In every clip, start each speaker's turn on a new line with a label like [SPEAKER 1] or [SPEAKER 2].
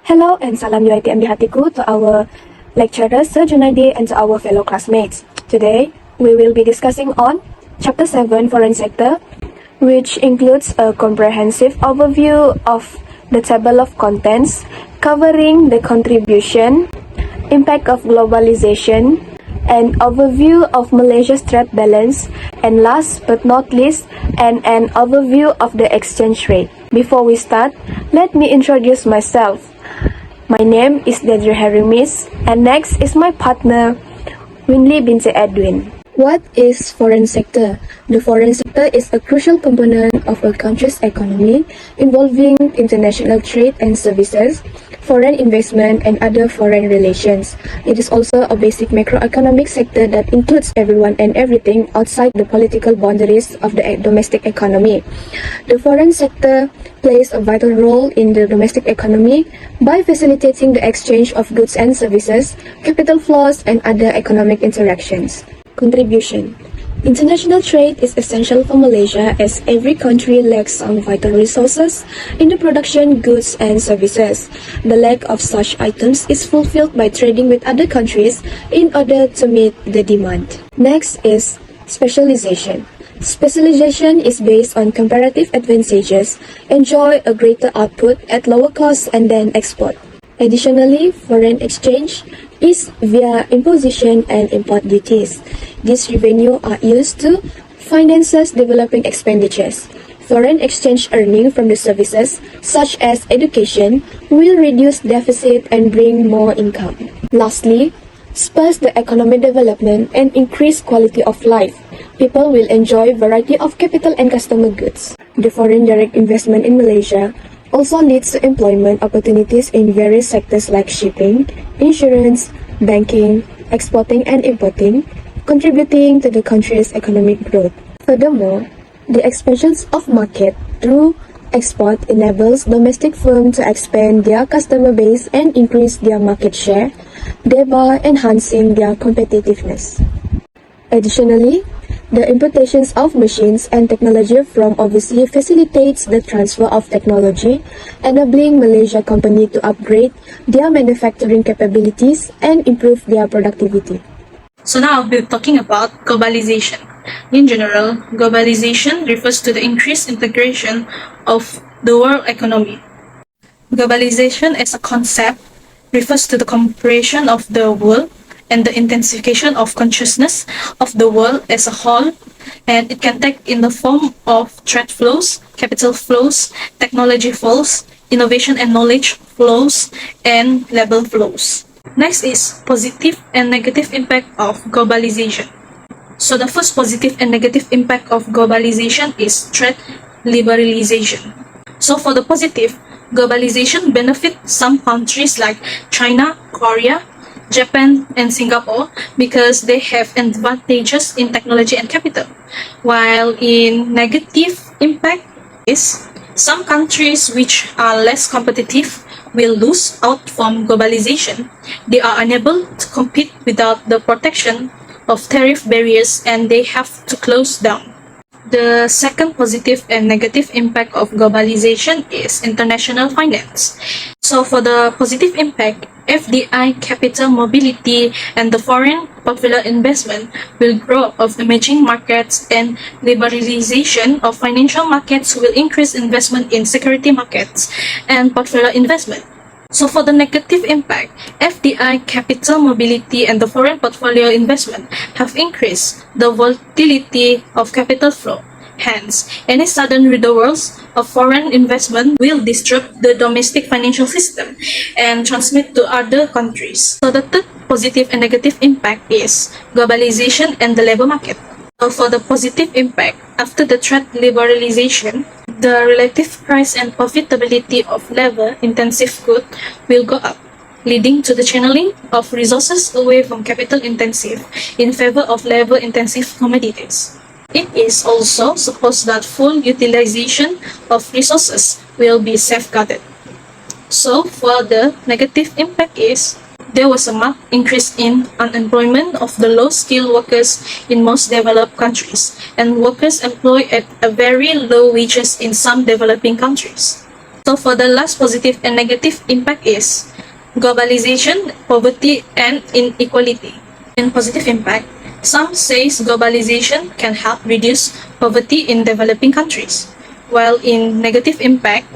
[SPEAKER 1] Hello and salam UiTM di hatiku to our lecturer Sir Junaidi and to our fellow classmates. Today, we will be discussing on Chapter 7 Foreign Sector, which includes a comprehensive overview of the table of contents covering the contribution, impact of globalization, an overview of Malaysia's trade balance, and last but not least, an overview of the exchange rate. Before we start, let me introduce myself. My name is Dedra Harimis, and next is my partner, Winley binti Edwin. What is foreign sector? The foreign sector is a crucial component of a country's economy involving international trade and services, foreign investment, and other foreign relations. It is also a basic macroeconomic sector that includes everyone and everything outside the political boundaries of the domestic economy. The foreign sector plays a vital role in the domestic economy by facilitating the exchange of goods and services, capital flows, and other economic interactions. Contribution. International trade is essential for Malaysia as every country lacks some vital resources in the production goods and services. The lack of such items is fulfilled by trading with other countries in order to meet the demand. Next is specialization. Specialization is based on comparative advantages, enjoy a greater output at lower cost and then export. Additionally, foreign exchange is via imposition and import duties. These revenue are used to finance developing expenditures. Foreign exchange earning from the services, such as education, will reduce deficit and bring more income. Lastly, spurs the economic development and increase quality of life. People will enjoy variety of capital and customer goods. The foreign direct investment in Malaysia also leads to employment opportunities in various sectors like shipping, insurance, banking, exporting and importing, contributing to the country's economic growth. Furthermore, the expansion of market through export enables domestic firms to expand their customer base and increase their market share, thereby enhancing their competitiveness. Additionally, the importations of machines and technology from overseas facilitates the transfer of technology, enabling Malaysia company to upgrade their manufacturing capabilities and improve their productivity.
[SPEAKER 2] So now I'll be talking about globalization. In general, globalization refers to the increased integration of the world economy. Globalization as a concept refers to the comprehension of the world and the intensification of consciousness of the world as a whole, and it can take in the form of trade flows, capital flows, technology flows, innovation and knowledge flows, and labor flows. Next is positive and negative impact of globalization. So the first positive and negative impact of globalization is trade liberalization. So for the positive, globalization benefits some countries like China, Korea, Japan, and Singapore because they have advantages in technology and capital. While in negative impact is some countries which are less competitive will lose out from globalization. They are unable to compete without the protection of tariff barriers and they have to close down. The second positive and negative impact of globalization is international finance. So for the positive impact, FDI capital mobility and the foreign portfolio investment will grow of emerging markets, and liberalization of financial markets will increase investment in security markets and portfolio investment. So for the negative impact, FDI capital mobility and the foreign portfolio investment have increased the volatility of capital flow. Hence, any sudden withdrawals of foreign investment will disrupt the domestic financial system and transmit to other countries. So the third positive and negative impact is globalization and the labor market. So for the positive impact, after the trade liberalization, the relative price and profitability of labor-intensive goods will go up, leading to the channeling of resources away from capital-intensive in favor of labor-intensive commodities. It is also supposed that full utilization of resources will be safeguarded. So for the negative impact is there was a marked increase in unemployment of the low-skilled workers in most developed countries, and workers employed at a very low wages in some developing countries. So for the last positive and negative impact is globalization, poverty, and inequality. In positive impact, some says globalization can help reduce poverty in developing countries, while in negative impact,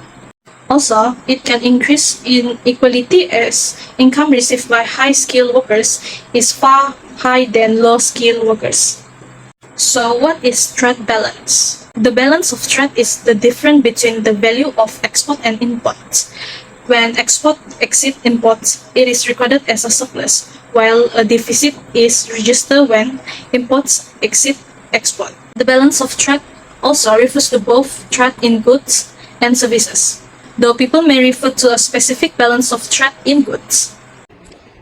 [SPEAKER 2] also, it can increase inequality as income received by high-skilled workers is far higher than low-skilled workers. So what is trade balance? The balance of trade is the difference between the value of export and imports. When export exceeds imports, it is recorded as a surplus, while a deficit is registered when imports exceed export. The balance of trade also refers to both trade in goods and services, though people may refer to a specific balance of trade in goods.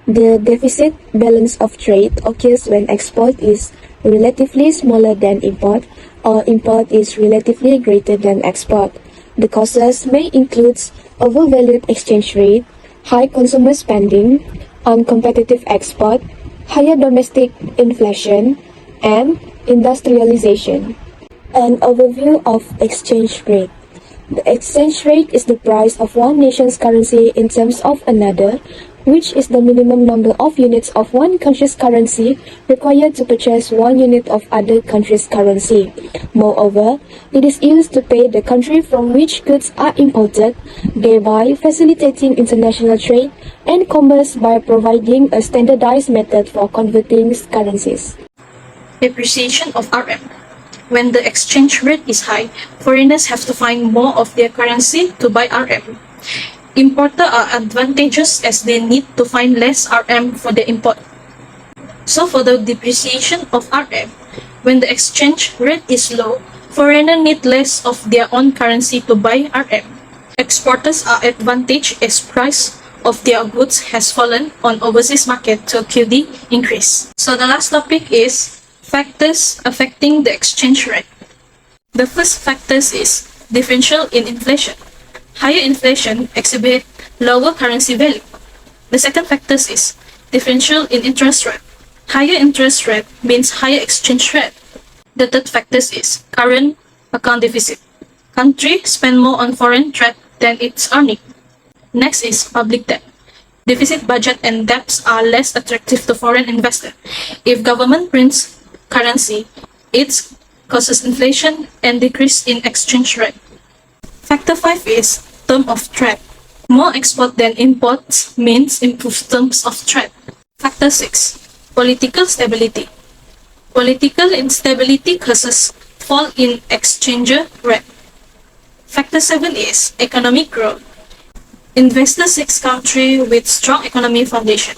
[SPEAKER 1] The deficit balance of trade occurs when export is relatively smaller than import, or import is relatively greater than export. The causes may include overvalued exchange rate, high consumer spending, uncompetitive export, higher domestic inflation, and industrialization. An overview of exchange rate. The exchange rate is the price of one nation's currency in terms of another, which is the minimum number of units of one country's currency required to purchase one unit of other country's currency. Moreover, it is used to pay the country from which goods are imported, thereby facilitating international trade and commerce by providing a standardized method for converting currencies.
[SPEAKER 2] Depreciation of RM. When the exchange rate is high, foreigners have to find more of their currency to buy RM. Importers are advantageous as they need to find less RM for the import. So for the depreciation of RM, when the exchange rate is low, foreigners need less of their own currency to buy RM. Exporters are advantaged as price of their goods has fallen on overseas market to QD increase. So the last topic is factors affecting the exchange rate. The first factors is differential in inflation. Higher inflation exhibit lower currency value. The second factors is differential in interest rate. Higher interest rate means higher exchange rate. The third factors is current account deficit. Country spend more on foreign trade than its earning. Next is public debt. Deficit budget and debts are less attractive to foreign investors. If government prints currency, it causes inflation and decrease in exchange rate. Factor 5 is term of trade. More export than imports means improved terms of trade. Factor 6, political stability. Political instability causes fall in exchange rate. Factor 7 is economic growth. Investors seek country with strong economic foundation.